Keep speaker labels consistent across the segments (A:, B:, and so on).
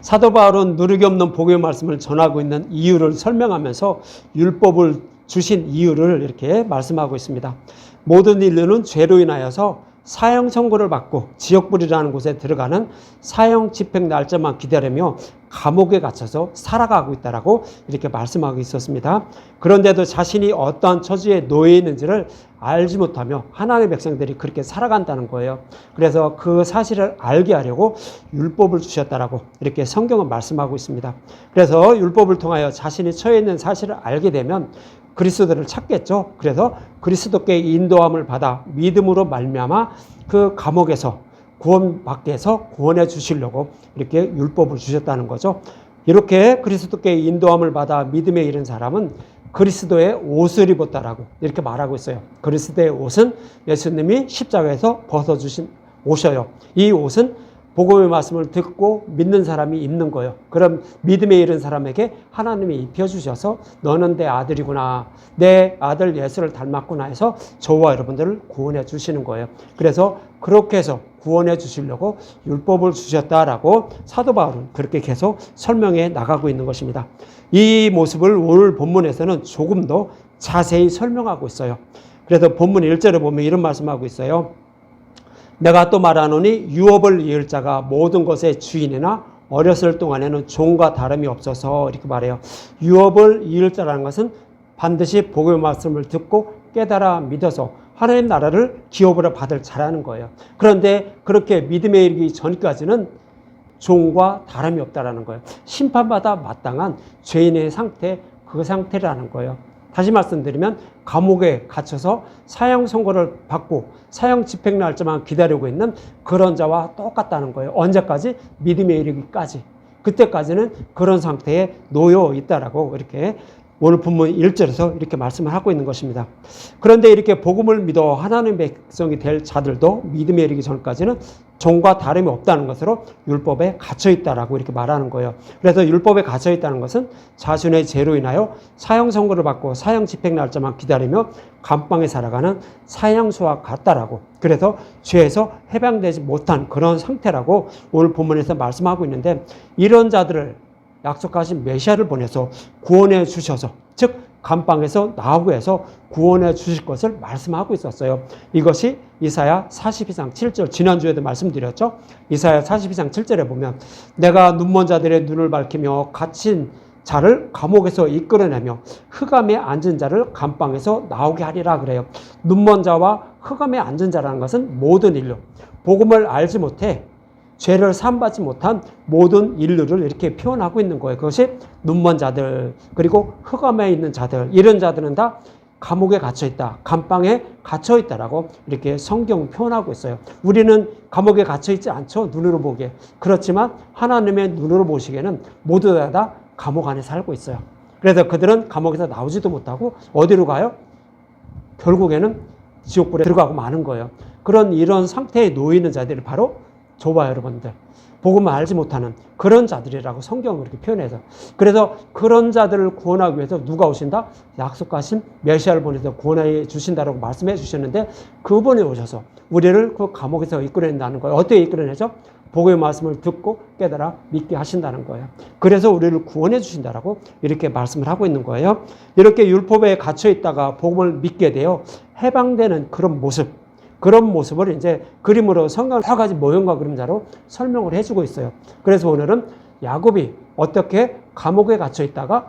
A: 사도 바울은 누르기 없는 복음의 말씀을 전하고 있는 이유를 설명하면서 율법을 주신 이유를 이렇게 말씀하고 있습니다. 모든 인류는 죄로 인하여서 사형 선고를 받고 지옥불이라는 곳에 들어가는 사형 집행 날짜만 기다리며 감옥에 갇혀서 살아가고 있다라고 이렇게 말씀하고 있었습니다. 그런데도 자신이 어떠한 처지에 놓여 있는지를 알지 못하며 하나님의 백성들이 그렇게 살아간다는 거예요. 그래서 그 사실을 알게 하려고 율법을 주셨다라고 이렇게 성경은 말씀하고 있습니다. 그래서 율법을 통하여 자신이 처해 있는 사실을 알게 되면 그리스도를 찾겠죠. 그래서 그리스도께 인도함을 받아 믿음으로 말미암아 그 감옥에서 구원받게 해서 구원해 주시려고 이렇게 율법을 주셨다는 거죠. 이렇게 그리스도께 인도함을 받아 믿음에 이른 사람은 그리스도의 옷을 입었다라고 이렇게 말하고 있어요. 그리스도의 옷은 예수님이 십자가에서 벗어주신 옷이에요. 이 옷은 복음의 말씀을 듣고 믿는 사람이 입는 거예요. 그럼 믿음에 이른 사람에게 하나님이 입혀주셔서 너는 내 아들이구나, 내 아들 예수를 닮았구나 해서 저와 여러분들을 구원해 주시는 거예요. 그래서 그렇게 해서 구원해 주시려고 율법을 주셨다라고 사도 바울은 그렇게 계속 설명해 나가고 있는 것입니다. 이 모습을 오늘 본문에서는 조금 더 자세히 설명하고 있어요. 그래서 본문 1절에 보면 이런 말씀하고 있어요. 내가 또 말하노니 유업을 이을 자가 모든 것의 주인이나 어렸을 동안에는 종과 다름이 없어서 이렇게 말해요. 유업을 이을 자라는 것은 반드시 복음의 말씀을 듣고 깨달아 믿어서 하나님 나라를 기업으로 받을 자라는 거예요. 그런데 그렇게 믿음에 이르기 전까지는 종과 다름이 없다라는 거예요. 심판받아 마땅한 죄인의 상태, 그 상태라는 거예요. 다시 말씀드리면 감옥에 갇혀서 사형 선고를 받고 사형 집행 날짜만 기다리고 있는 그런 자와 똑같다는 거예요. 언제까지? 믿음에 이르기까지. 그때까지는 그런 상태에 놓여 있다라고 이렇게 오늘 본문 1절에서 이렇게 말씀을 하고 있는 것입니다. 그런데 이렇게 복음을 믿어 하나님의 백성이 될 자들도 믿음에 이르기 전까지는 종과 다름이 없다는 것으로 율법에 갇혀있다라고 이렇게 말하는 거예요. 그래서 율법에 갇혀있다는 것은 자신의 죄로 인하여 사형 선고를 받고 사형 집행 날짜만 기다리며 감방에 살아가는 사형수와 같다라고, 그래서 죄에서 해방되지 못한 그런 상태라고 오늘 본문에서 말씀하고 있는데, 이런 자들을 약속하신 메시아를 보내서 구원해 주셔서, 즉 감방에서 나오게 해서 구원해 주실 것을 말씀하고 있었어요. 이것이 이사야 42장 7절, 지난주에도 말씀드렸죠. 이사야 42장 7절에 보면 내가 눈먼 자들의 눈을 밝히며 갇힌 자를 감옥에서 이끌어내며 흑암에 앉은 자를 감방에서 나오게 하리라 그래요. 눈먼 자와 흑암에 앉은 자라는 것은 모든 인류, 복음을 알지 못해 죄를 사함받지 못한 모든 인류를 이렇게 표현하고 있는 거예요. 그것이 눈먼 자들, 그리고 흑암에 있는 자들, 이런 자들은 다 감옥에 갇혀있다, 감방에 갇혀있다라고 이렇게 성경 표현하고 있어요. 우리는 감옥에 갇혀있지 않죠, 눈으로 보기에. 그렇지만 하나님의 눈으로 보시기에는 모두 다 감옥 안에 살고 있어요. 그래서 그들은 감옥에서 나오지도 못하고 어디로 가요? 결국에는 지옥불에 들어가고 마는 거예요. 이런 상태에 놓여 있는 자들이 바로 저와 여러분들, 복음을 알지 못하는 그런 자들이라고 성경은 그렇게 표현해서, 그래서 그런 자들을 구원하기 위해서 누가 오신다? 약속하신 메시아를 보내서 구원해 주신다라고 말씀해 주셨는데, 그분이 오셔서 우리를 그 감옥에서 이끌어낸다는 거예요. 어떻게 이끌어내죠? 복음의 말씀을 듣고 깨달아 믿게 하신다는 거예요. 그래서 우리를 구원해 주신다라고 이렇게 말씀을 하고 있는 거예요. 이렇게 율법에 갇혀 있다가 복음을 믿게 되어 해방되는 그런 모습을 이제 그림으로 성경 여러 가지 모형과 그림자로 설명을 해주고 있어요. 그래서 오늘은 야곱이 어떻게 감옥에 갇혀 있다가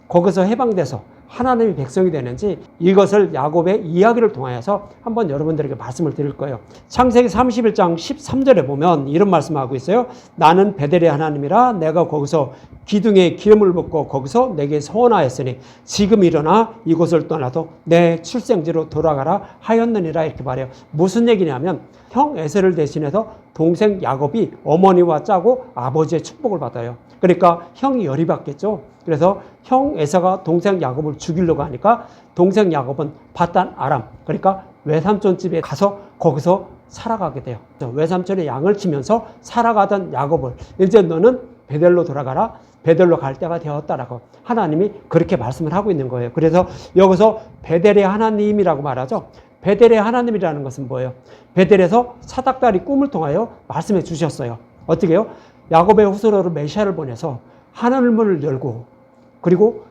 A: 거기서 해방돼서 하나님의 백성이 되는지, 이것을 야곱의 이야기를 통하여서 한번 여러분들에게 말씀을 드릴 거예요. 창세기 31장 13절에 보면 이런 말씀하고 있어요. 나는 베델의 하나님이라 내가 거기서 기둥에 기름을 붓고 거기서 내게 서원하였으니 지금 일어나 이곳을 떠나도 내 출생지로 돌아가라 하였느니라, 이렇게 말해요. 무슨 얘기냐면 형 에서를 대신해서 동생 야곱이 어머니와 짜고 아버지의 축복을 받아요. 그러니까 형이 열이 받겠죠. 그래서 형 에서가 동생 야곱을 죽이려고 하니까 동생 야곱은 바단 아람, 그러니까 외삼촌 집에 가서 거기서 살아가게 돼요. 외삼촌의 양을 치면서 살아가던 야곱을 이제 너는 베델로 돌아가라, 베델로 갈 때가 되었다라고 하나님이 그렇게 말씀을 하고 있는 거예요. 그래서 여기서 베델의 하나님이라고 말하죠. 베델의 하나님이라는 것은 뭐예요? 베델에서 사닥다리 꿈을 통하여 말씀해 주셨어요. 어떻게 해요? 야곱의 후손으로 메시아를 보내서 하늘문을 열고 그리고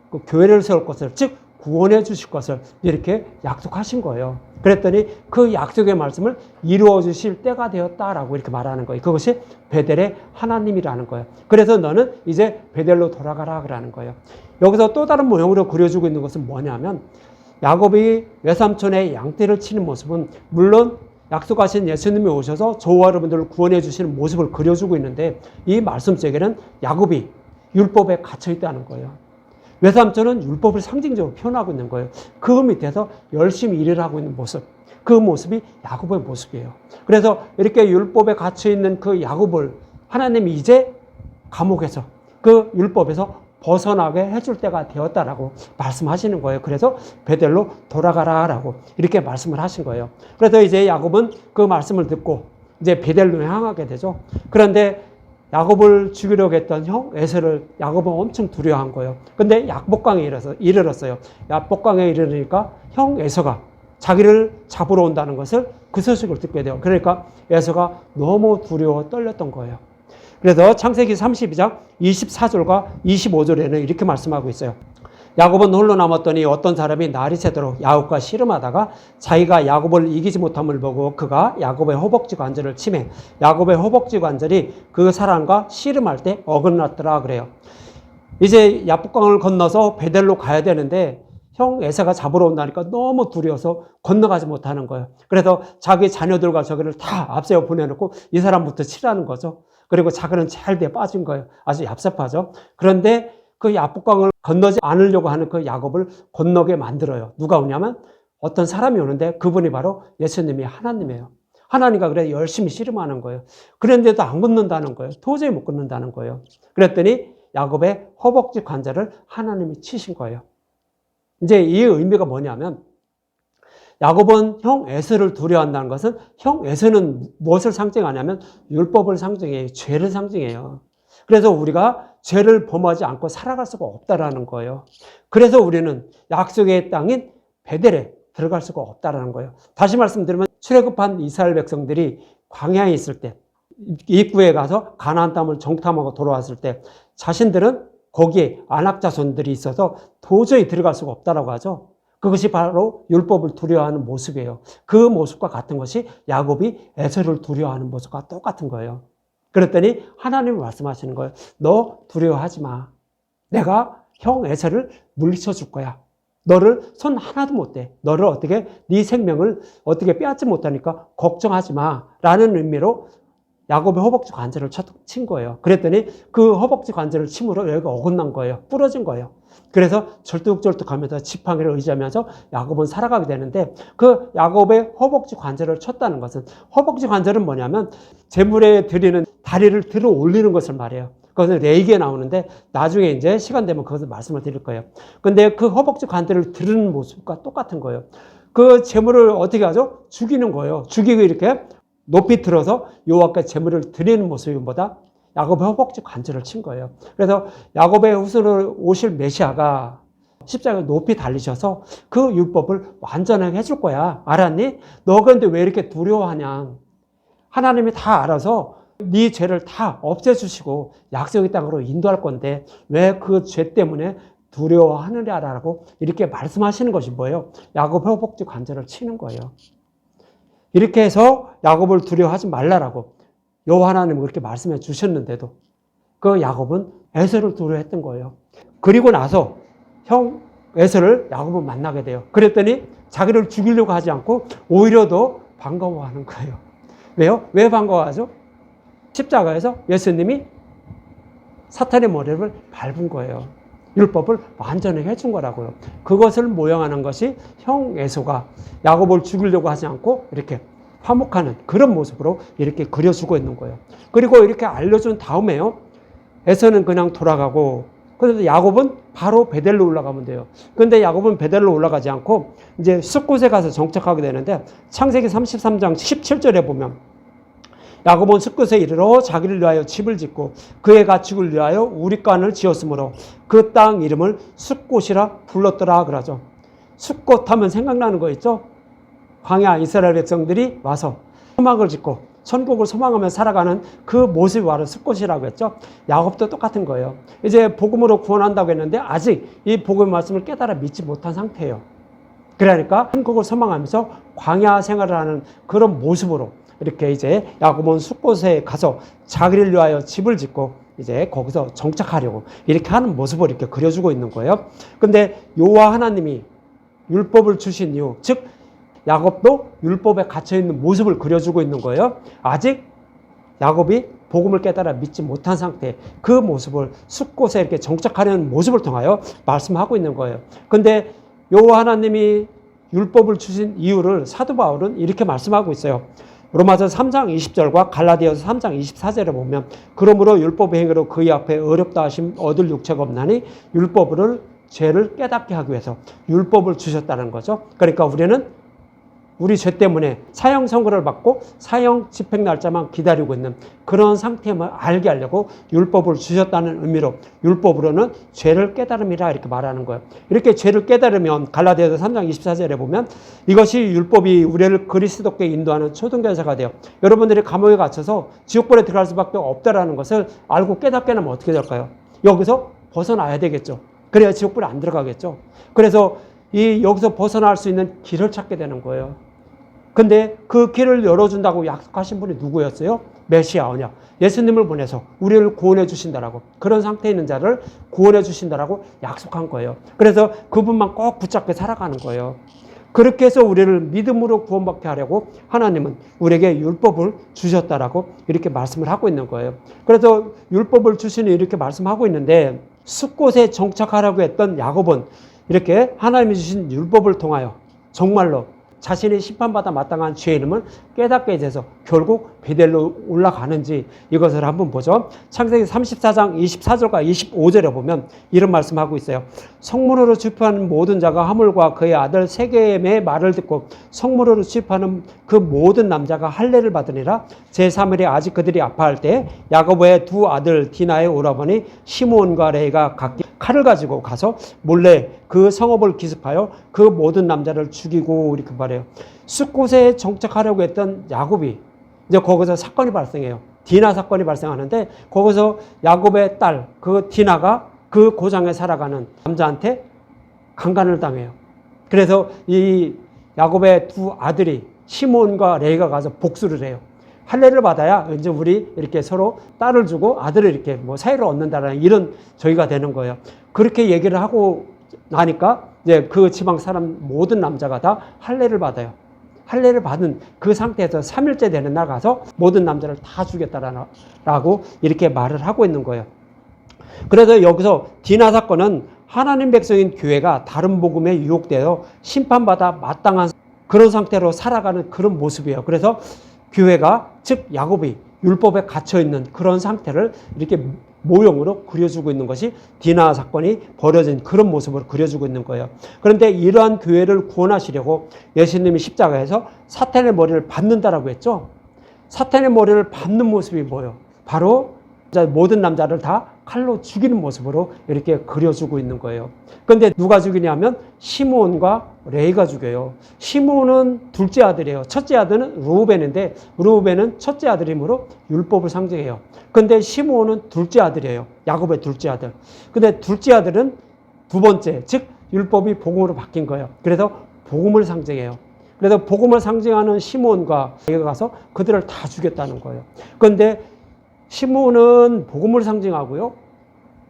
A: 그 교회를 세울 것을, 즉 구원해 주실 것을 이렇게 약속하신 거예요. 그랬더니 그 약속의 말씀을 이루어 주실 때가 되었다라고 이렇게 말하는 거예요. 그것이 베델의 하나님이라는 거예요. 그래서 너는 이제 베델로 돌아가라 그러는 거예요. 여기서 또 다른 모형으로 그려주고 있는 것은 뭐냐면, 야곱이 외삼촌의 양떼를 치는 모습은 물론 약속하신 예수님이 오셔서 저와 여러분들을 구원해 주시는 모습을 그려주고 있는데, 이 말씀 속에는 야곱이 율법에 갇혀 있다는 거예요. 외삼촌은 율법을 상징적으로 표현하고 있는 거예요. 그 밑에서 열심히 일을 하고 있는 모습, 그 모습이 야곱의 모습이에요. 그래서 이렇게 율법에 갇혀 있는 그 야곱을 하나님이 이제 감옥에서, 그 율법에서 벗어나게 해줄 때가 되었다라고 말씀하시는 거예요. 그래서 베델로 돌아가라라고 이렇게 말씀을 하신 거예요. 그래서 이제 야곱은 그 말씀을 듣고 이제 베델로 향하게 되죠. 그런데 야곱을 죽이려고 했던 형 에서를 야곱은 엄청 두려워한 거예요. 근데 약복강에 이르렀어요. 약복강에 이르니까 형 에서가 자기를 잡으러 온다는 것을, 그 소식을 듣게 돼요. 그러니까 에서가 너무 두려워 떨렸던 거예요. 그래서 창세기 32장 24절과 25절에는 이렇게 말씀하고 있어요. 야곱은 홀로 남았더니 어떤 사람이 날이 새도록 야곱과 씨름하다가 자기가 야곱을 이기지 못함을 보고 그가 야곱의 허벅지 관절을 치매 야곱의 허벅지 관절이 그 사람과 씨름할 때 어긋났더라 그래요. 이제 야복강을 건너서 베델로 가야 되는데 형 에사가 잡으러 온다니까 너무 두려워서 건너가지 못하는 거예요. 그래서 자기 자녀들과 저기를 다 앞세워 보내놓고 이 사람부터 치라는 거죠. 그리고 자기는 잘돼 빠진 거예요. 아주 얍삽하죠. 그런데 그 야복강을 건너지 않으려고 하는 그 야곱을 건너게 만들어요. 누가 오냐면 어떤 사람이 오는데 그분이 바로 예수님이 하나님이에요. 하나님과 그래 열심히 씨름하는 거예요. 그런데도 안 건넌다는 거예요. 도저히 못 건넌다는 거예요. 그랬더니 야곱의 허벅지 관절을 하나님이 치신 거예요. 이제 이 의미가 뭐냐면, 야곱은 형 에서를 두려워한다는 것은, 형 에서는 무엇을 상징하냐면 율법을 상징해요. 죄를 상징해요. 그래서 우리가 죄를 범하지 않고 살아갈 수가 없다라는 거예요. 그래서 우리는 약속의 땅인 베델에 들어갈 수가 없다라는 거예요. 다시 말씀드리면 출애굽한 이스라엘 백성들이 광야에 있을 때, 입구에 가서 가나안 땅을 정탐하고 돌아왔을 때 자신들은 거기에 아낙 자손들이 있어서 도저히 들어갈 수가 없다라고 하죠. 그것이 바로 율법을 두려워하는 모습이에요. 그 모습과 같은 것이 야곱이 에서를 두려워하는 모습과 똑같은 거예요. 그랬더니 하나님이 말씀하시는 거예요. 너 두려워하지 마. 내가 형 에서를 물리쳐 줄 거야. 너를 손 하나도 못 대. 너를 어떻게, 네 생명을 어떻게 빼앗지 못하니까 걱정하지 마. 라는 의미로 야곱의 허벅지 관절을 친 거예요. 그랬더니 그 허벅지 관절을 침으로 여기가 어긋난 거예요. 부러진 거예요. 그래서 절뚝절뚝하면서 지팡이를 의지하면서 야곱은 살아가게 되는데, 그 야곱의 허벅지 관절을 쳤다는 것은, 허벅지 관절은 뭐냐면 제물에 드리는 다리를 들어 올리는 것을 말해요. 그것은 레이기에 나오는데 나중에 이제 시간 되면 그것을 말씀을 드릴 거예요. 근데 그 허벅지 관절을 드는 모습과 똑같은 거예요. 그 제물을 어떻게 하죠? 죽이는 거예요. 죽이고 이렇게 높이 들어서 여호와께 제물을 드리는 모습보다 야곱의 허벅지 관절을 친 거예요. 그래서 야곱의 후손으로 오실 메시아가 십자가에 높이 달리셔서 그 율법을 완전하게 해줄 거야. 알았니? 너 그런데 왜 이렇게 두려워하냐? 하나님이 다 알아서 네 죄를 다 없애주시고 약속의 땅으로 인도할 건데 왜 그 죄 때문에 두려워하느냐라고 이렇게 말씀하시는 것이 뭐예요? 야곱의 허벅지 관절을 치는 거예요. 이렇게 해서 야곱을 두려워하지 말라라고 여호와 하나님은 그렇게 말씀해 주셨는데도 그 야곱은 에서를 두려워했던 거예요. 그리고 나서 형 에서를 야곱은 만나게 돼요. 그랬더니 자기를 죽이려고 하지 않고 오히려 더 반가워하는 거예요. 왜요? 왜 반가워하죠? 십자가에서 예수님이 사탄의 머리를 밟은 거예요. 율법을 완전히 해준 거라고요. 그것을 모형하는 것이 형 에서가 야곱을 죽이려고 하지 않고 이렇게 화목하는 그런 모습으로 이렇게 그려주고 있는 거예요. 그리고 이렇게 알려준 다음에요, 에서는 그냥 돌아가고, 그래서 야곱은 바로 베델로 올라가면 돼요. 그런데 야곱은 베델로 올라가지 않고 이제 숫곳에 가서 정착하게 되는데, 창세기 33장 17절에 보면 야곱은 숫곳에 이르러 자기를 위하여 집을 짓고 그의 가축을 위하여 우릿간을 지었으므로 그 땅 이름을 숫곳이라 불렀더라 그러죠. 숫곳 하면 생각나는 거 있죠? 광야 이스라엘 백성들이 와서 초막을 짓고 천국을 소망하며 살아가는 그 모습이 바로 숫꽃이라고 했죠. 야곱도 똑같은 거예요. 이제 복음으로 구원한다고 했는데 아직 이 복음의 말씀을 깨달아 믿지 못한 상태예요. 그러니까 천국을 소망하면서 광야 생활을 하는 그런 모습으로 이렇게 이제 야곱은 숫곳에 가서 자기를 위하여 집을 짓고 이제 거기서 정착하려고 이렇게 하는 모습을 이렇게 그려주고 있는 거예요. 근데 여호와 하나님이 율법을 주신 이유, 즉 야곱도 율법에 갇혀있는 모습을 그려주고 있는 거예요. 아직 야곱이 복음을 깨달아 믿지 못한 상태, 그 모습을 숫곳에 이렇게 정착하려는 모습을 통하여 말씀하고 있는 거예요. 근데 여호와 하나님이 율법을 주신 이유를 사도 바울은 이렇게 말씀하고 있어요. 로마서 3장 20절과 갈라디아서 3장 24절에 보면 그러므로 율법의 행위로 그의 앞에 어렵다 하심 얻을 육체가 없나니 율법을 죄를 깨닫게 하기 위해서 율법을 주셨다는 거죠. 그러니까 우리는 우리 죄 때문에 사형 선고를 받고 사형 집행 날짜만 기다리고 있는 그런 상태임을 알게 하려고 율법을 주셨다는 의미로 율법으로는 죄를 깨달음이라 이렇게 말하는 거예요. 이렇게 죄를 깨달으면 갈라디아서 3장 24절에 보면 이것이 율법이 우리를 그리스도께 인도하는 초등교사가 되어 여러분들이 감옥에 갇혀서 지옥불에 들어갈 수밖에 없다라는 것을 알고 깨닫게 하면 어떻게 될까요? 여기서 벗어나야 되겠죠. 그래야 지옥불에 안 들어가겠죠. 그래서 여기서 벗어날 수 있는 길을 찾게 되는 거예요. 근데 그 길을 열어준다고 약속하신 분이 누구였어요? 메시아 언약. 예수님을 보내서 우리를 구원해 주신다라고, 그런 상태에 있는 자를 구원해 주신다라고 약속한 거예요. 그래서 그분만 꼭 붙잡게 살아가는 거예요. 그렇게 해서 우리를 믿음으로 구원받게 하려고 하나님은 우리에게 율법을 주셨다라고 이렇게 말씀을 하고 있는 거예요. 그래서 율법을 주시니 이렇게 말씀하고 있는데 숫곳에 정착하라고 했던 야곱은 이렇게 하나님이 주신 율법을 통하여 정말로 자신이 심판받아 마땅한 죄의 이름을 깨닫게 돼서 결국 베델로 올라가는지 이것을 한번 보죠. 창세기 34장 24절과 25절에 보면 이런 말씀하고 있어요. 성문으로 출입하는 모든 자가 하물과 그의 아들 세겜의 말을 듣고 성문으로 출입하는 그 모든 남자가 할례를 받으니라. 제3일에 아직 그들이 아파할 때 야곱의 두 아들 디나의 오라버니 시므온과 레이가 각기 칼을 가지고 가서 몰래 그 성읍을 기습하여 그 모든 남자를 죽이고 이렇게 말해요. 숫곳에 정착하려고 했던 야곱이 이제 거기서 사건이 발생해요. 디나 사건이 발생하는데 거기서 야곱의 딸 그 디나가 그 고장에 살아가는 남자한테 강간을 당해요. 그래서 이 야곱의 두 아들이 시몬과 레이가 가서 복수를 해요. 할례를 받아야 이제 우리 이렇게 서로 딸을 주고 아들을 이렇게 뭐 사이를 얻는다라는 이런 저희가 되는 거예요. 그렇게 얘기를 하고 나니까 이제 그 지방 사람 모든 남자가 다 할례를 받아요. 할례를 받은 그 상태에서 3일째 되는 날 가서 모든 남자를 다 죽였다라고 이렇게 말을 하고 있는 거예요. 그래서 여기서 디나 사건은 하나님 백성인 교회가 다른 복음에 유혹되어 심판받아 마땅한 그런 상태로 살아가는 그런 모습이에요. 그래서 교회가 즉 야곱이 율법에 갇혀있는 그런 상태를 이렇게 모형으로 그려주고 있는 것이 디나 사건이 벌어진 그런 모습으로 그려주고 있는 거예요. 그런데 이러한 교회를 구원하시려고 예수님이 십자가에서 사탄의 머리를 밟는다라고 했죠. 사탄의 머리를 밟는 모습이 뭐예요? 바로 모든 남자를 다 칼로 죽이는 모습으로 이렇게 그려주고 있는 거예요. 그런데 누가 죽이냐면 시므온과 레이가 죽여요. 시므온은 둘째 아들이에요. 첫째 아들은 르우벤인데 르우벤은 첫째 아들이므로 율법을 상징해요. 근데 시므온은 둘째 아들이에요. 야곱의 둘째 아들. 근데 둘째 아들은 두 번째, 즉 율법이 복음으로 바뀐 거예요. 그래서 복음을 상징해요. 그래서 복음을 상징하는 시므온과 레이가 가서 그들을 다 죽였다는 거예요. 그런데 시므온은 복음을 상징하고요.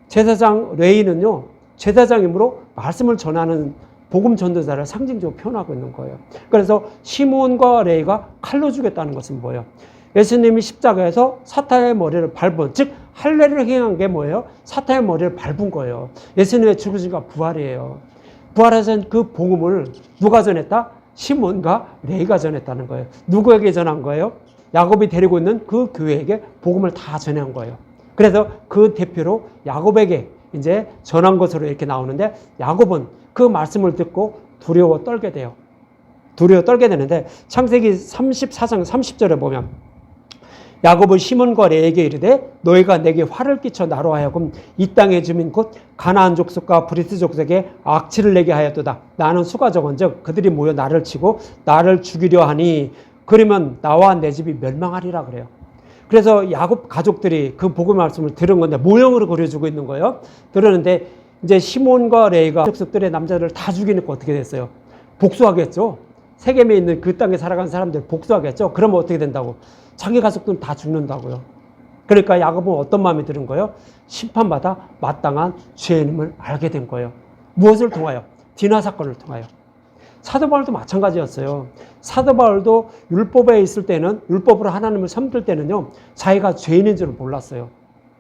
A: 제사장 레이는요. 제사장이므로 말씀을 전하는 복음 전도자를 상징적으로 표현하고 있는 거예요. 그래서 시므온과 레이가 칼로 죽였다는 것은 뭐예요? 예수님이 십자가에서 사탄의 머리를 밟은, 즉 할례를 행한 게 뭐예요? 사탄의 머리를 밟은 거예요. 예수님의 죽으심과 부활이에요. 부활하신 그 복음을 누가 전했다? 시므온과 레이가 전했다는 거예요. 누구에게 전한 거예요? 야곱이 데리고 있는 그 교회에게 복음을 다 전한 거예요. 그래서 그 대표로 야곱에게 이제 전한 것으로 이렇게 나오는데 야곱은 그 말씀을 듣고 두려워 떨게 돼요. 두려워 떨게 되는데 창세기 34장 30절에 보면 야곱은 시몬과 레에게 이르되 너희가 내게 화를 끼쳐 나로 하여금 이 땅의 주민 곧 가나안 족속과 브리스 족속에 악취를 내게 하였도다. 나는 수가 적은즉 그들이 모여 나를 치고 나를 죽이려 하니 그러면 나와 내 집이 멸망하리라 그래요. 그래서 야곱 가족들이 그 복음 말씀을 들은 건데 모형으로 그려주고 있는 거예요. 들었는데 이제 시몬과 레이가 족속들의 남자들을 다 죽이니까 어떻게 됐어요? 복수하겠죠. 세겜에 있는 그 땅에 살아가는 사람들 복수하겠죠. 그러면 어떻게 된다고? 자기 가족들은 다 죽는다고요. 그러니까 야곱은 어떤 마음이 드는 거예요? 심판받아 마땅한 죄인임을 알게 된 거예요. 무엇을 통하여? 디나 사건을 통하여. 사도 바울도 마찬가지였어요. 사도 바울도 율법에 있을 때는, 율법으로 하나님을 섬길 때는요, 자기가 죄인인 줄을 몰랐어요.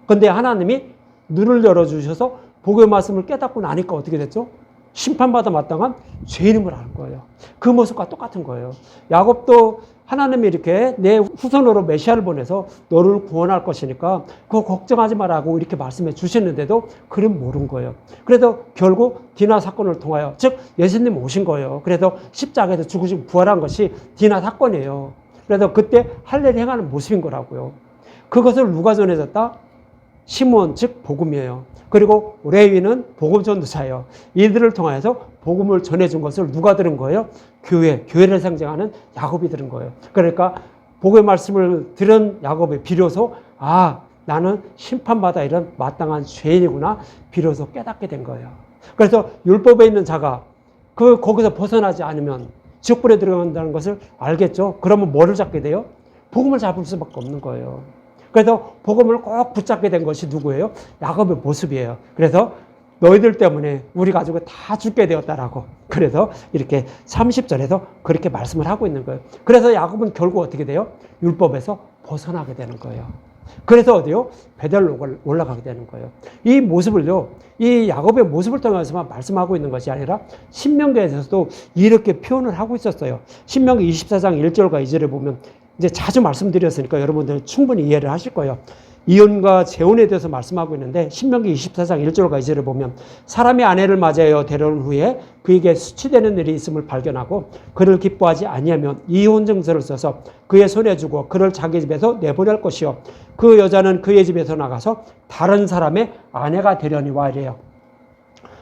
A: 근데 하나님이 눈을 열어주셔서 복음의 말씀을 깨닫고 나니까 어떻게 됐죠? 심판받아 마땅한 죄인임을 아는 거예요. 그 모습과 똑같은 거예요. 야곱도 하나님이 이렇게 내 후손으로 메시아를 보내서 너를 구원할 것이니까 그거 걱정하지 말라고 이렇게 말씀해 주시는데도 그는 모른 거예요. 그래도 결국 디나 사건을 통하여, 즉 예수님 오신 거예요. 그래서 십자가에서 죽으시고 부활한 것이 디나 사건이에요. 그래서 그때 할례를 행하는 모습인 거라고요. 그것을 누가 전해졌다? 시몬, 즉 복음이에요. 그리고 레위는 복음 전도사예요. 이들을 통해서 복음을 전해준 것을 누가 들은 거예요? 교회를 상징하는 야곱이 들은 거예요. 그러니까 복음의 말씀을 들은 야곱이 비로소 나는 심판받아 이런 마땅한 죄인이구나 비로소 깨닫게 된 거예요. 그래서 율법에 있는 자가 거기서 벗어나지 않으면 지옥불에 들어간다는 것을 알겠죠. 그러면 뭐를 잡게 돼요? 복음을 잡을 수밖에 없는 거예요. 그래서 복음을 꼭 붙잡게 된 것이 누구예요? 야곱의 모습이에요. 그래서 너희들 때문에 우리 가족은 다 죽게 되었다라고. 그래서 이렇게 30절에서 그렇게 말씀을 하고 있는 거예요. 그래서 야곱은 결국 어떻게 돼요? 율법에서 벗어나게 되는 거예요. 그래서 어디요? 베델로 올라가게 되는 거예요. 이 모습을요, 이 야곱의 모습을 통해서만 말씀하고 있는 것이 아니라 신명기에서도 이렇게 표현을 하고 있었어요. 신명기 24장 1절과 2절에 보면 이제 자주 말씀드렸으니까 여러분들 충분히 이해를 하실 거예요. 이혼과 재혼에 대해서 말씀하고 있는데 신명기 24장 1절과 2절을 보면 사람이 아내를 맞이하여 데려온 후에 그에게 수치되는 일이 있음을 발견하고 그를 기뻐하지 아니하면 이혼 증서를 써서 그의 손에 주고 그를 자기 집에서 내보낼 것이요 그 여자는 그의 집에서 나가서 다른 사람의 아내가 되려니와 이래요.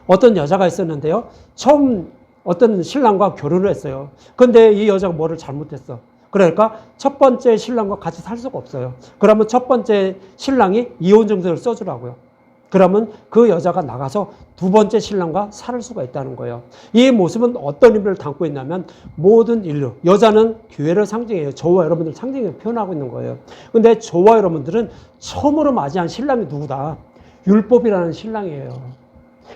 A: 어떤 여자가 있었는데요. 처음 어떤 신랑과 결혼을 했어요. 근데 이 여자가 뭐를 잘못했어? 그러니까 첫 번째 신랑과 같이 살 수가 없어요. 그러면 첫 번째 신랑이 이혼 증서를 써주라고요. 그러면 그 여자가 나가서 두 번째 신랑과 살 수가 있다는 거예요. 이 모습은 어떤 의미를 담고 있냐면 모든 인류, 여자는 교회를 상징해요. 저와 여러분들 상징해 표현하고 있는 거예요. 근데 저와 여러분들은 처음으로 맞이한 신랑이 누구다? 율법이라는 신랑이에요.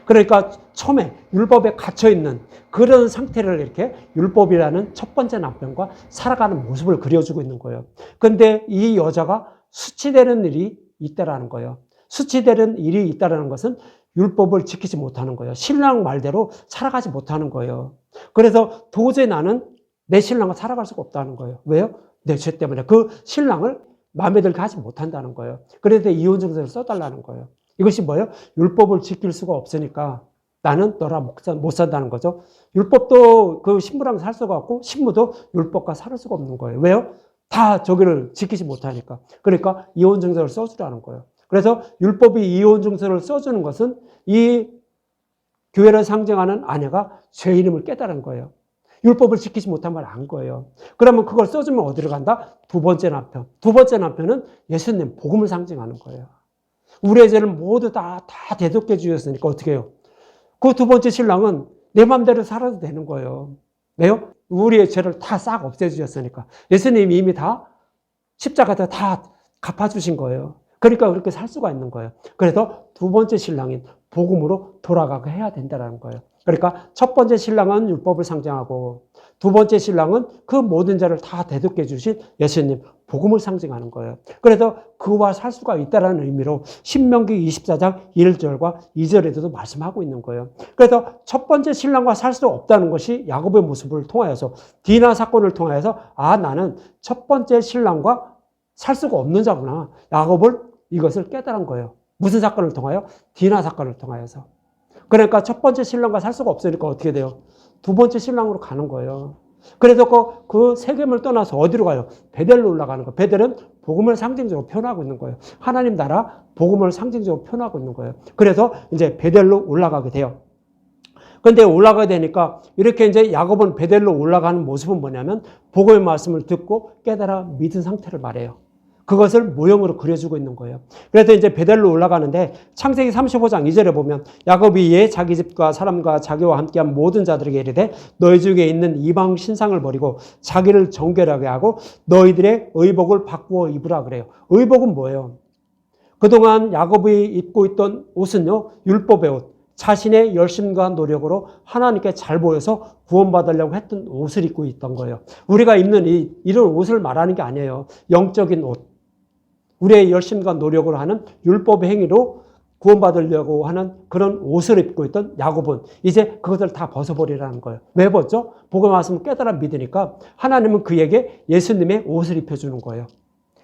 A: 그러니까 처음에 율법에 갇혀있는 그런 상태를 이렇게 율법이라는 첫 번째 남편과 살아가는 모습을 그려주고 있는 거예요. 근데 이 여자가 수치되는 일이 있다라는 거예요. 수치되는 일이 있다라는 것은 율법을 지키지 못하는 거예요. 신랑 말대로 살아가지 못하는 거예요. 그래서 도저히 나는 내 신랑과 살아갈 수가 없다는 거예요. 왜요? 내 죄 때문에. 그 신랑을 마음에 들게 하지 못한다는 거예요. 그래서 이혼 증서를 써달라는 거예요. 이것이 뭐예요? 율법을 지킬 수가 없으니까 나는 너랑 못 산다는 거죠. 율법도 그 신부랑 살 수가 없고 신부도 율법과 살 수가 없는 거예요. 왜요? 다 저기를 지키지 못하니까. 그러니까 이혼 증서를 써주라는 거예요. 그래서 율법이 이혼 증서를 써주는 것은 이 교회를 상징하는 아내가 죄인임을 깨달은 거예요. 율법을 지키지 못한 걸 안 거예요. 그러면 그걸 써주면 어디로 간다? 두 번째 남편. 두 번째 남편은 예수님 복음을 상징하는 거예요. 우리의 죄를 모두 다 대속해 주셨으니까 어떻게 해요? 그 두 번째 신랑은 내 마음대로 살아도 되는 거예요. 왜요? 우리의 죄를 다 싹 없애주셨으니까. 예수님이 이미 다 십자가에서 다 갚아주신 거예요. 그러니까 그렇게 살 수가 있는 거예요. 그래서 두 번째 신랑인 복음으로 돌아가게 해야 된다는 거예요. 그러니까 첫 번째 신랑은 율법을 상징하고 두 번째 신랑은 그 모든 자를 다 대속해 주신 예수님 복음을 상징하는 거예요. 그래서 그와 살 수가 있다는 의미로 신명기 24장 1절과 2절에도 말씀하고 있는 거예요. 그래서 첫 번째 신랑과 살 수 없다는 것이 야곱의 모습을 통하여서 디나 사건을 통하여서 나는 첫 번째 신랑과 살 수가 없는 자구나. 야곱을 이것을 깨달은 거예요. 무슨 사건을 통하여? 디나 사건을 통하여서. 그러니까 첫 번째 신랑과 살 수가 없으니까 어떻게 돼요? 두 번째 신랑으로 가는 거예요. 그래서 그 세겜을 떠나서 어디로 가요? 베델로 올라가는 거예요. 베델은 복음을 상징적으로 표현하고 있는 거예요. 하나님 나라 복음을 상징적으로 표현하고 있는 거예요. 그래서 이제 베델로 올라가게 돼요. 근데 올라가야 되니까 이렇게 이제 야곱은 베델로 올라가는 모습은 뭐냐면 복음의 말씀을 듣고 깨달아 믿은 상태를 말해요. 그것을 모형으로 그려주고 있는 거예요. 그래서 이제 베델로 올라가는데 창세기 35장 2절에 보면 야곱이 이에 자기 집과 사람과 자기와 함께한 모든 자들에게 이르되 너희 중에 있는 이방 신상을 버리고 자기를 정결하게 하고 너희들의 의복을 바꾸어 입으라 그래요. 의복은 뭐예요? 그동안 야곱이 입고 있던 옷은요, 율법의 옷. 자신의 열심과 노력으로 하나님께 잘 보여서 구원받으려고 했던 옷을 입고 있던 거예요. 우리가 입는 이런 옷을 말하는 게 아니에요. 영적인 옷. 우리의 열심과 노력으로 하는 율법의 행위로 구원받으려고 하는 그런 옷을 입고 있던 야곱은 이제 그것을 다 벗어버리라는 거예요. 왜 벗죠? 복음의 말씀을 깨달아 믿으니까 하나님은 그에게 예수님의 옷을 입혀주는 거예요.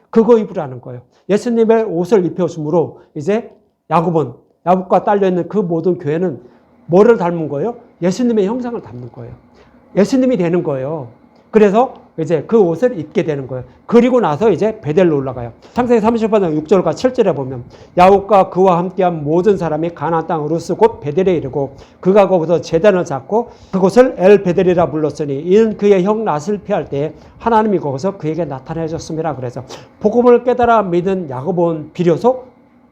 A: 그거 입으라는 거예요. 예수님의 옷을 입혀줌으로 이제 야곱과 딸려있는 그 모든 교회는 뭐를 닮은 거예요? 예수님의 형상을 닮는 거예요. 예수님이 되는 거예요. 그래서 이제 그 옷을 입게 되는 거예요. 그리고 나서 이제 베델로 올라가요. 창세기 38장 6절과 7절에 보면 야곱과 그와 함께한 모든 사람이 가나안 땅 루스 곧 베델에 이르고 그가 거기서 제단을 쌓고 그곳을 엘 베델이라 불렀으니 이는 그의 형 낫을 피할 때에 하나님이 거기서 그에게 나타내셨습니다. 그래서 복음을 깨달아 믿은 야곱은 비로소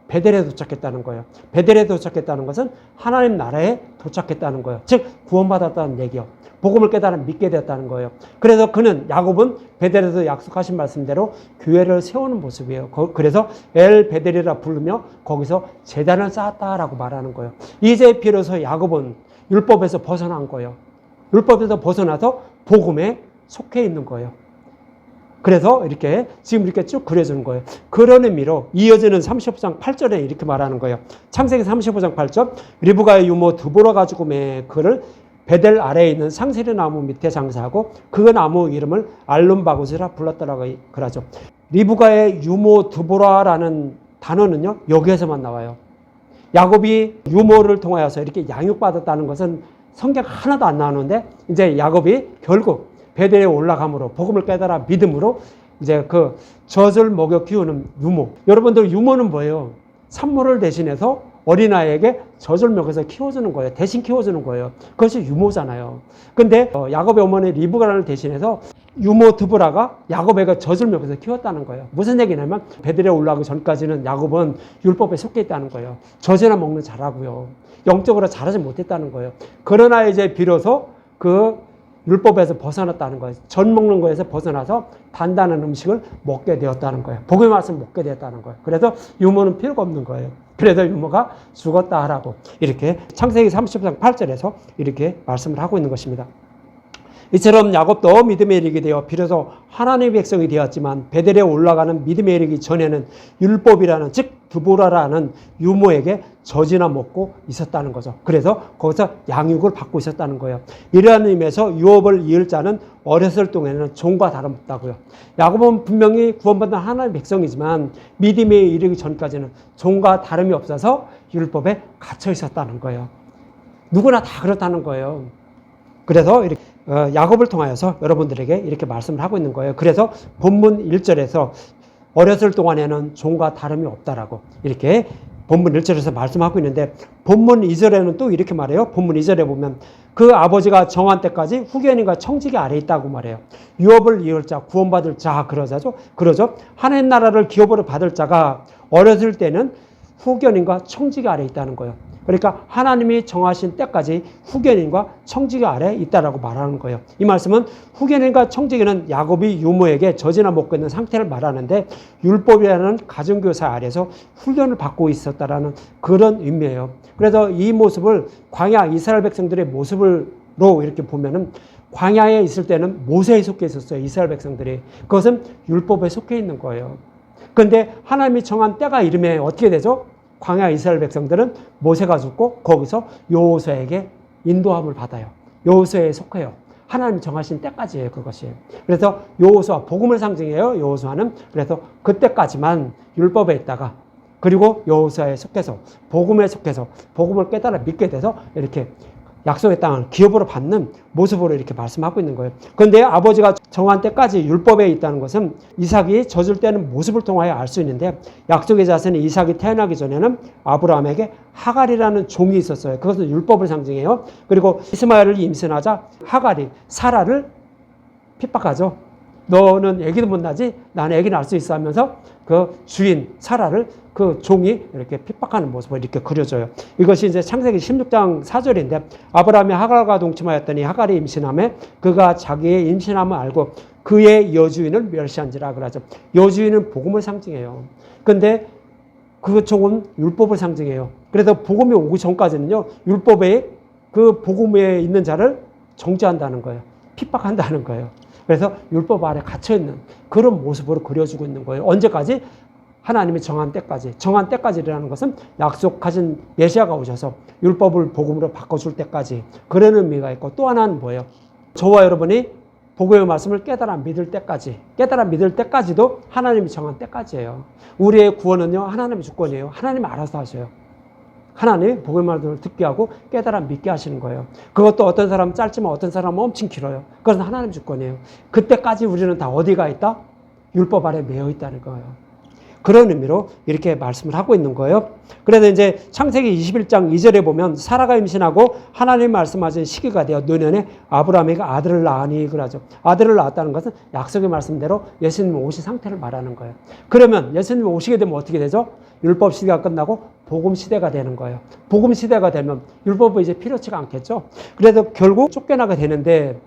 A: 베델에 도착했다는 거예요. 베델에 도착했다는 것은 하나님 나라에 도착했다는 거예요. 즉 구원받았다는 얘기요. 복음을 깨달아 믿게 되었다는 거예요. 그래서 야곱은 베델에서 약속하신 말씀대로 교회를 세우는 모습이에요. 그래서 엘 베델이라 부르며 거기서 제단을 쌓았다라고 말하는 거예요. 이제 비로소 야곱은 율법에서 벗어난 거예요. 율법에서 벗어나서 복음에 속해 있는 거예요. 그래서 지금 이렇게 쭉 그려주는 거예요. 그런 의미로 이어지는 35장 8절에 이렇게 말하는 거예요. 창세기 35장 8절 리브가의 유모 드보라가 죽음에 그를 베델 아래에 있는 상세리 나무 밑에 장사하고 그 나무 이름을 알룸바굿이라 불렀더라고 그러죠. 리브가의 유모 드보라라는 단어는요, 여기에서만 나와요. 야곱이 유모를 통하여서 이렇게 양육받았다는 것은 성경 하나도 안 나오는데 이제 야곱이 결국 베델에 올라감으로 복음을 깨달아 믿음으로 이제 그 젖을 먹여 키우는 유모. 여러분들 유모는 뭐예요? 산모를 대신해서 어린아이에게 젖을 먹여서 키워주는 거예요. 대신 키워주는 거예요. 그것이 유모잖아요. 근데 야곱의 어머니 리브가를 대신해서 유모 드보라가 야곱에게 젖을 먹여서 키웠다는 거예요. 무슨 얘기냐면 베델에 올라가기 전까지는 야곱은 율법에 속해 있다는 거예요. 젖이나 먹는 자라고요. 영적으로 자라지 못했다는 거예요. 그러나 이제 비로소 그 율법에서 벗어났다는 거예요. 젖 먹는 거에서 벗어나서 단단한 음식을 먹게 되었다는 거예요. 복음의 말씀을 먹게 되었다는 거예요. 그래서 유모는 필요가 없는 거예요. 그래서 유모가 죽었다 하라고 이렇게 창세기 30장 8절에서 이렇게 말씀을 하고 있는 것입니다. 이처럼 야곱도 믿음에 이르게 되어 비로소 하나님의 백성이 되었지만 베델에 올라가는 믿음에 이르기 전에는 율법이라는 즉 드보라라는 유모에게 젖이나 먹고 있었다는 거죠. 그래서 거기서 양육을 받고 있었다는 거예요. 이러한 의미에서 유업을 이을 자는 어렸을 동안에는 종과 다름없다고요. 야곱은 분명히 구원받은 하나님의 백성이지만 믿음에 이르기 전까지는 종과 다름이 없어서 율법에 갇혀 있었다는 거예요. 누구나 다 그렇다는 거예요. 그래서 이렇게 야곱을 통하여서 여러분들에게 이렇게 말씀을 하고 있는 거예요. 그래서 본문 1절에서 어렸을 동안에는 종과 다름이 없다라고 이렇게 본문 1절에서 말씀하고 있는데 본문 2절에는 또 이렇게 말해요. 본문 2절에 보면 그 아버지가 정한 때까지 후견인과 청지기 아래에 있다고 말해요. 유업을 이을 자, 구원받을 자 그러죠. 하나님 나라를 기업으로 받을 자가 어렸을 때는 후견인과 청지기 아래에 있다는 거예요. 그러니까 하나님이 정하신 때까지 후견인과 청지기 아래에 있다라고 말하는 거예요. 이 말씀은 후견인과 청지기는 야곱이 유모에게 젖이나 먹고 있는 상태를 말하는데 율법이라는 가정교사 아래에서 훈련을 받고 있었다라는 그런 의미예요. 그래서 이 모습을 광야 이스라엘 백성들의 모습으로 이렇게 보면은 광야에 있을 때는 모세에 속해 있었어요. 이스라엘 백성들이. 그것은 율법에 속해 있는 거예요. 그런데 하나님이 정한 때가 이르면 어떻게 되죠? 광야 이스라엘 백성들은 모세가 죽고 거기서 여호수아에게 인도함을 받아요. 여호수아에 속해요. 하나님이 정하신 때까지예요, 그것이. 그래서 여호수아, 복음을 상징해요, 여호수아는. 그래서 그때까지만 율법에 있다가 그리고 여호수아에 속해서 복음에 속해서 복음을 깨달아 믿게 돼서 이렇게 약속의 땅을 기업으로 받는 모습으로 이렇게 말씀하고 있는 거예요. 그런데 아버지가 정한 때까지 율법에 있다는 것은 이삭이 젖을 때는 모습을 통하여 알 수 있는데, 약속의 자손인 이삭이 태어나기 전에는 아브라함에게 하갈이라는 종이 있었어요. 그것은 율법을 상징해요. 그리고 이스마엘을 임신하자 하갈이 사라를 핍박하죠. 너는 애기도 못 낳지? 나는 애기 낳을 수 있어 하면서 그 주인 사라를 그 종이 이렇게 핍박하는 모습을 이렇게 그려줘요. 이것이 이제 창세기 16장 4절인데, 아브라함이 하갈과 동침하였더니 하갈이 임신하매 그가 자기의 임신함을 알고 그의 여주인을 멸시한지라 그러죠. 여주인은 복음을 상징해요. 근데 그 종은 율법을 상징해요. 그래서 복음이 오기 전까지는요, 율법에 그 복음에 있는 자를 정죄한다는 거예요. 핍박한다는 거예요. 그래서 율법 아래 갇혀있는 그런 모습으로 그려주고 있는 거예요. 언제까지? 하나님이 정한 때까지. 정한 때까지라는 것은 약속하신 메시아가 오셔서 율법을 복음으로 바꿔줄 때까지, 그런 의미가 있고, 또 하나는 뭐예요? 저와 여러분이 복음의 말씀을 깨달아 믿을 때까지, 깨달아 믿을 때까지도 하나님이 정한 때까지예요. 우리의 구원은요, 하나님의 주권이에요. 하나님이 알아서 하셔요. 하나님이 복음의 말씀을 듣게 하고 깨달아 믿게 하시는 거예요. 그것도 어떤 사람은 짧지만 어떤 사람은 엄청 길어요. 그것은 하나님의 주권이에요. 그때까지 우리는 다 어디가 있다? 율법 아래 매여 있다는 거예요. 그런 의미로 이렇게 말씀을 하고 있는 거예요. 그래서 이제 창세기 21장 2절에 보면 사라가 임신하고 하나님 말씀하신 시기가 되어 노년에 아브라함에게 아들을 낳으니 그러죠. 아들을 낳았다는 것은 약속의 말씀대로 예수님 오신 상태를 말하는 거예요. 그러면 예수님 오시게 되면 어떻게 되죠? 율법 시대가 끝나고 복음 시대가 되는 거예요. 복음 시대가 되면 율법은 이제 필요치가 않겠죠. 그래서 결국 쫓겨나게 되는데,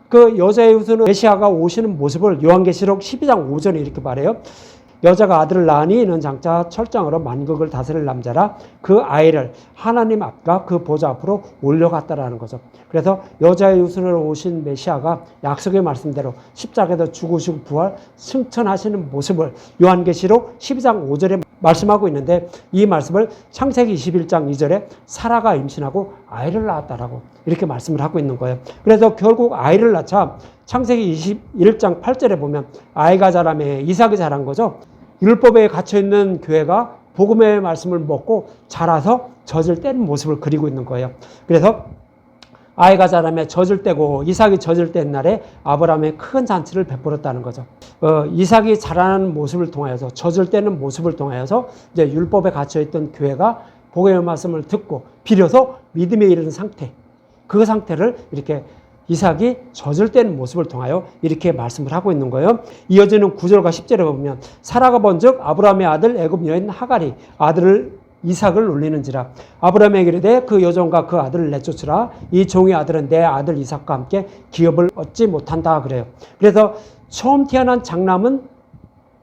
A: 그 여자의 후손은 메시아가 오시는 모습을 요한계시록 12장 5절에 이렇게 말해요. 여자가 아들을 낳으니 이는 장차 철장으로 만국을 다스릴 남자라 그 아이를 하나님 앞과 그 보좌 앞으로 올려갔다라는 거죠. 그래서 여자의 후손으로 오신 메시아가 약속의 말씀대로 십자가에서 죽으시고 부활 승천하시는 모습을 요한계시록 12장 5절에 말씀하고 있는데, 이 말씀을 창세기 21장 2절에 사라가 임신하고 아이를 낳았다라고 이렇게 말씀을 하고 있는 거예요. 그래서 결국 아이를 낳자 창세기 21장 8절에 보면 아이가 자라매 이삭이 자란 거죠. 율법에 갇혀있는 교회가 복음의 말씀을 먹고 자라서 젖을 뗀 모습을 그리고 있는 거예요. 그래서 아이가 자라매 젖을 떼고 이삭이 젖을 뗀 날에 아브라함의 큰 잔치를 베풀었다는 거죠. 이삭이 자라는 모습을 통하여서, 젖을 떼는 모습을 통하여서 이제 율법에 갇혀있던 교회가 복음의 말씀을 듣고 비로소 믿음에 이르는 상태, 그 상태를 이렇게 이삭이 젖을 떼는 모습을 통하여 이렇게 말씀을 하고 있는 거예요. 이어지는 9절과 10절에 보면 사라가 본즉 아브라함의 아들 애굽 여인 하갈이 아들을 이삭을 놀리는지라 아브라함에게 이르되 그 여종과 그 아들을 내쫓으라. 이 종의 아들은 내 아들 이삭과 함께 기업을 얻지 못한다 그래요. 그래서 처음 태어난 장남은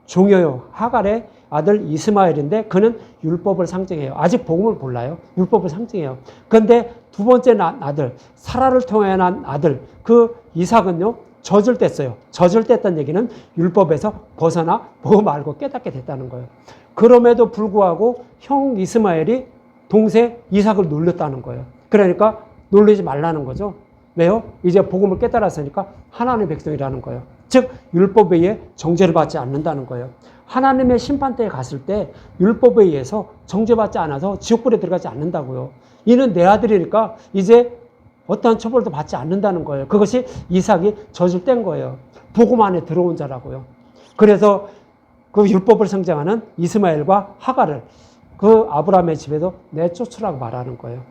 A: 종이에요. 하갈의 아들 이스마엘인데 그는 율법을 상징해요. 아직 복음을 몰라요. 율법을 상징해요. 그런데 두 번째 난 아들, 사라를 통해 난 아들, 그 이삭은요, 젖을 뗐어요. 젖을 뗐다는 얘기는 율법에서 벗어나 복음 알고 깨닫게 됐다는 거예요. 그럼에도 불구하고 형 이스마엘이 동생 이삭을 놀렸다는 거예요. 그러니까 놀리지 말라는 거죠. 왜요? 이제 복음을 깨달았으니까 하나님의 백성이라는 거예요. 즉 율법에 의해 정죄를 받지 않는다는 거예요. 하나님의 심판대에 갔을 때 율법에 의해서 정죄받지 않아서 지옥불에 들어가지 않는다고요. 이는 내 아들이니까 이제 어떠한 처벌도 받지 않는다는 거예요. 그것이 이삭이 젖을 뗀 거예요. 복음 안에 들어온 자라고요. 그래서 그 율법을 상징하는 이스마엘과 하갈을 그 아브라함의 집에서 내쫓으라고 말하는 거예요.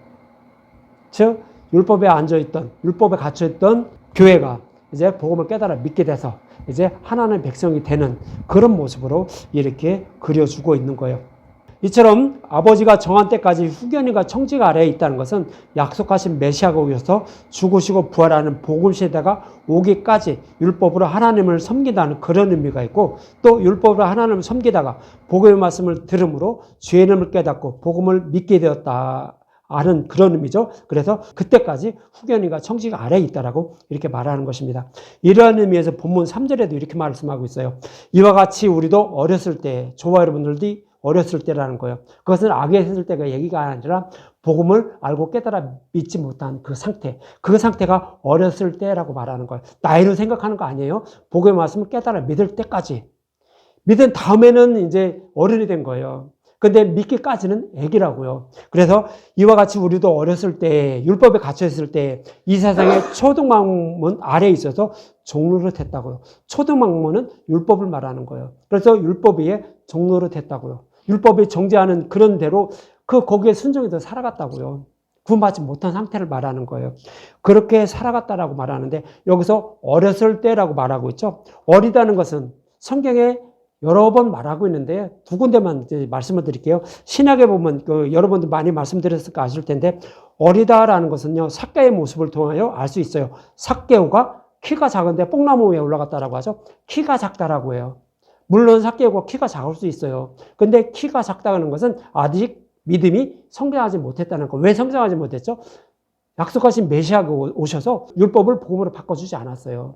A: 즉 율법에 앉아있던, 율법에 갇혀있던 교회가 이제 복음을 깨달아 믿게 돼서 이제 하나님의 백성이 되는 그런 모습으로 이렇게 그려주고 있는 거예요. 이처럼 아버지가 정한 때까지 후견인과 청지가 아래에 있다는 것은 약속하신 메시아가 오셔서 죽으시고 부활하는 복음 시대가 오기까지 율법으로 하나님을 섬긴다는 그런 의미가 있고, 또 율법으로 하나님을 섬기다가 복음의 말씀을 들음으로 죄의 이름을 깨닫고 복음을 믿게 되었다 아는 그런 의미죠. 그래서 그때까지 후견인과 청지가 아래에 있다라고 이렇게 말하는 것입니다. 이러한 의미에서 본문 3절에도 이렇게 말씀하고 있어요. 이와 같이 우리도 어렸을 때, 저와 여러분들도 어렸을 때라는 거예요. 그것은 악에 있을 때가 얘기가 아니라 복음을 알고 깨달아 믿지 못한 그 상태, 그 상태가 어렸을 때라고 말하는 거예요. 나이를 생각하는 거 아니에요. 복음의 말씀을 깨달아 믿을 때까지. 믿은 다음에는 이제 어른이 된 거예요. 근데 믿기까지는 애기라고요. 그래서 이와 같이 우리도 어렸을 때, 율법에 갇혀 있을 때 이 세상의 초등학문 아래에 있어서 종노릇했다고요. 초등학문은 율법을 말하는 거예요. 그래서 율법 위에 종노릇했다고요. 율법이 정죄하는 그런 대로 거기에 순종해서 살아갔다고요. 구원받지 못한 상태를 말하는 거예요. 그렇게 살아갔다라고 말하는데 여기서 어렸을 때라고 말하고 있죠. 어리다는 것은 성경에 여러 번 말하고 있는데 두 군데만 이제 말씀을 드릴게요. 신약에 보면 여러분들 많이 말씀드렸을까 아실 텐데 어리다라는 것은요. 삭개의 모습을 통하여 알 수 있어요. 삭개오가 키가 작은데 뽕나무 위에 올라갔다라고 하죠. 키가 작다라고 해요. 물론 삭개오가 키가 작을 수 있어요. 근데 키가 작다는 것은 아직 믿음이 성장하지 못했다는 거. 왜 성장하지 못했죠? 약속하신 메시아가 오셔서 율법을 복음으로 바꿔주지 않았어요.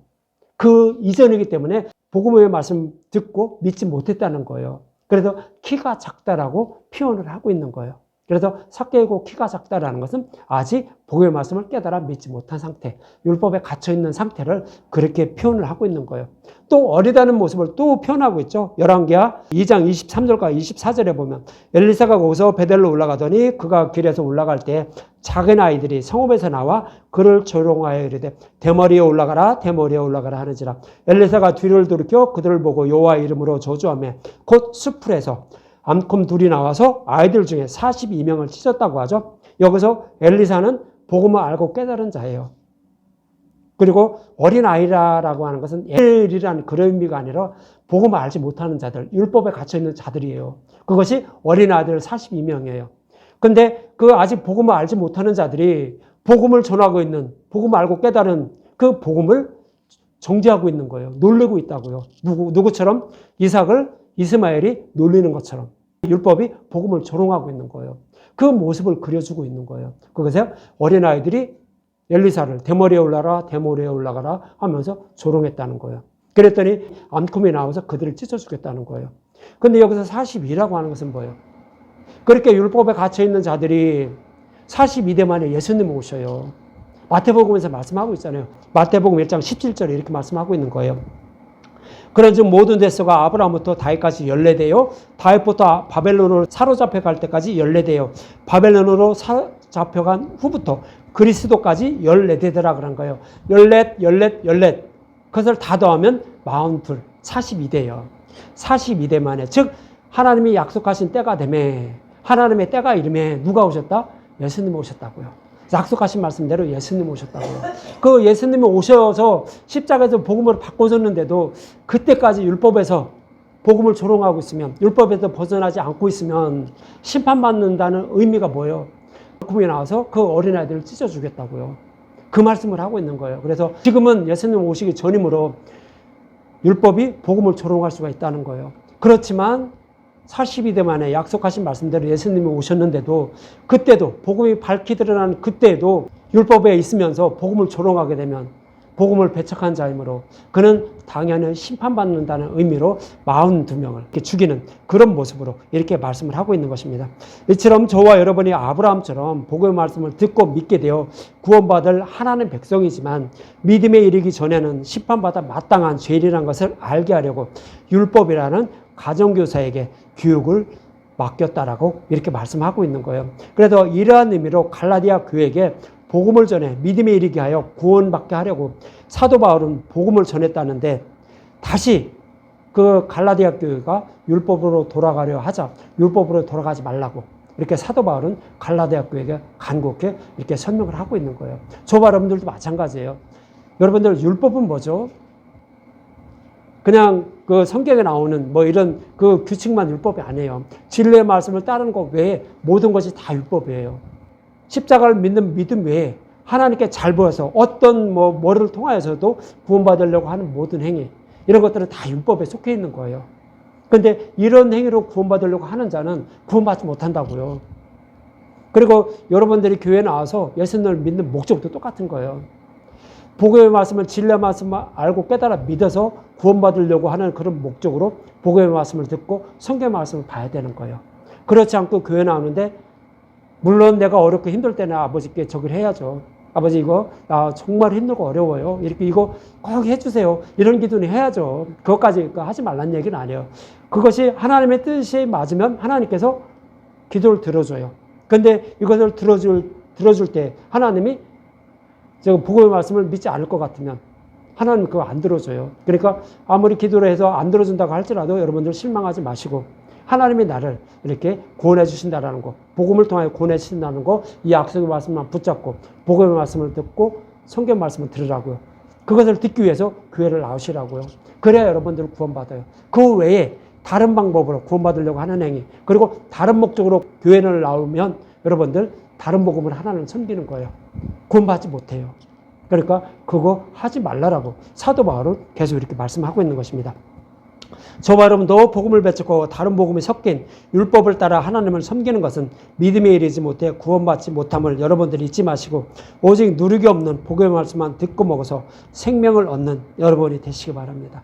A: 그 이전이기 때문에 복음의 말씀 듣고 믿지 못했다는 거예요. 그래서 키가 작다라고 표현을 하고 있는 거예요. 그래서 삭개고 키가 작다라는 것은 아직 복음의 말씀을 깨달아 믿지 못한 상태, 율법에 갇혀있는 상태를 그렇게 표현을 하고 있는 거예요. 또 어리다는 모습을 또 표현하고 있죠. 열왕기하 2장 23절과 24절에 보면 엘리사가 거기서 베델로 올라가더니 그가 길에서 올라갈 때 작은 아이들이 성읍에서 나와 그를 조롱하여 이르되 대머리에 올라가라 대머리에 올라가라 하는지라. 엘리사가 뒤를 돌이켜 그들을 보고 여호와의 이름으로 저주하며 곧 수풀에서 암컷 둘이 나와서 아이들 중에 42명을 찢었다고 하죠. 여기서 엘리사는 복음을 알고 깨달은 자예요. 그리고 어린아이라고 하는 것은 애들이라는 그런 의미가 아니라 복음을 알지 못하는 자들, 율법에 갇혀있는 자들이에요. 그것이 어린아이들 42명이에요. 근데 그 아직 복음을 알지 못하는 자들이 복음을 전하고 있는, 복음을 알고 깨달은 그 복음을 정죄하고 있는 거예요. 놀리고 있다고요. 누구처럼? 이스마엘이 놀리는 것처럼 율법이 복음을 조롱하고 있는 거예요. 그 모습을 그려주고 있는 거예요. 그것에 어린아이들이 엘리사를 대머리에 올라가라 대머리에 올라가라 하면서 조롱했다는 거예요. 그랬더니 암컷이 나와서 그들을 찢어 죽였다는 거예요. 근데 여기서 42라고 하는 것은 뭐예요? 그렇게 율법에 갇혀있는 자들이 42대 만에 예수님 오셔요. 마태복음에서 말씀하고 있잖아요. 마태복음 1장 17절에 이렇게 말씀하고 있는 거예요. 그런즉 모든 대소가 아브라함부터 다윗까지 14대요. 다윗부터 바벨론으로 사로잡혀 갈 때까지 14대요. 바벨론으로 사로잡혀간 후부터 그리스도까지 14대더라 그런 거예요. 14. 그것을 다 더하면 42, 42대요. 42대 만에. 즉 하나님이 약속하신 때가 되매 하나님의 때가 이름에 누가 오셨다? 예수님 오셨다고요. 약속하신 말씀대로 예수님 오셨다고요. 그 예수님이 오셔서 십자가에서 복음을 바꿔줬는데도 그때까지 율법에서 복음을 조롱하고 있으면, 율법에서 벗어나지 않고 있으면 심판받는다는 의미가 뭐예요? 복음이 나와서 그 어린아이들을 찢어 주겠다고요. 그 말씀을 하고 있는 거예요. 그래서 지금은 예수님 오시기 전이므로 율법이 복음을 조롱할 수가 있다는 거예요. 그렇지만 42대 만에 약속하신 말씀대로 예수님이 오셨는데도 그때도 복음이 밝히 드러나는 그때에도 율법에 있으면서 복음을 조롱하게 되면 복음을 배척한 자이므로 그는 당연히 심판받는다는 의미로 42명을 이렇게 죽이는 그런 모습으로 이렇게 말씀을 하고 있는 것입니다. 이처럼 저와 여러분이 아브라함처럼 복음의 말씀을 듣고 믿게 되어 구원받을 하나님 백성이지만 믿음에 이르기 전에는 심판받아 마땅한 죄인이라는 것을 알게 하려고 율법이라는 가정교사에게 교육을 맡겼다라고 이렇게 말씀하고 있는 거예요. 그래서 이러한 의미로 갈라디아 교회에게 복음을 전해 믿음에 이르게 하여 구원받게 하려고 사도 바울은 복음을 전했다는데 다시 그 갈라디아 교회가 율법으로 돌아가려 하자 율법으로 돌아가지 말라고 이렇게 사도 바울은 갈라디아 교회에게 간곡히 이렇게 설명을 하고 있는 거예요. 저와 여러분들도 마찬가지예요. 여러분들 율법은 뭐죠? 그냥 그 성경에 나오는 뭐 이런 그 규칙만 율법이 아니에요. 진리의 말씀을 따르는 것 외에 모든 것이 다 율법이에요. 십자가를 믿는 믿음 외에 하나님께 잘 보여서 어떤 뭐를 통하여서도 구원받으려고 하는 모든 행위 이런 것들은 다 율법에 속해 있는 거예요. 그런데 이런 행위로 구원받으려고 하는 자는 구원받지 못한다고요. 그리고 여러분들이 교회에 나와서 예수님을 믿는 목적도 똑같은 거예요. 복음의 말씀을 진리의 말씀을 알고 깨달아 믿어서 구원받으려고 하는 그런 목적으로 복음의 말씀을 듣고 성경의 말씀을 봐야 되는 거예요. 그렇지 않고 교회 나오는데 물론 내가 어렵고 힘들 때는 아버지께 저기를 해야죠. 아버지 이거 정말 힘들고 어려워요. 이렇게 이거 꼭 해주세요. 이런 기도는 해야죠. 그것까지 하지 말라는 얘기는 아니에요. 그것이 하나님의 뜻이 맞으면 하나님께서 기도를 들어줘요. 근데 이것을 들어줄 때 하나님이 제가 복음의 말씀을 믿지 않을 것 같으면 하나님 그거 안 들어줘요. 그러니까 아무리 기도를 해서 안 들어준다고 할지라도 여러분들 실망하지 마시고 하나님이 나를 이렇게 구원해 주신다라는 거, 복음을 통하여 구원해 주신다는 거, 이 약속의 말씀만 붙잡고 복음의 말씀을 듣고 성경 말씀을 들으라고요. 그것을 듣기 위해서 교회를 나오시라고요. 그래야 여러분들 구원받아요. 그 외에 다른 방법으로 구원받으려고 하는 행위, 그리고 다른 목적으로 교회를 나오면 여러분들 다른 복음을 하나님 섬기는 거예요. 구원받지 못해요. 그러니까 그거 하지 말라라고 사도 바울은 계속 이렇게 말씀하고 있는 것입니다. 저와 여러분도 복음을 배척하고 다른 복음이 섞인 율법을 따라 하나님을 섬기는 것은 믿음에 이르지 못해 구원받지 못함을 여러분들이 잊지 마시고 오직 누르기 없는 복음의 말씀만 듣고 먹어서 생명을 얻는 여러분이 되시기 바랍니다.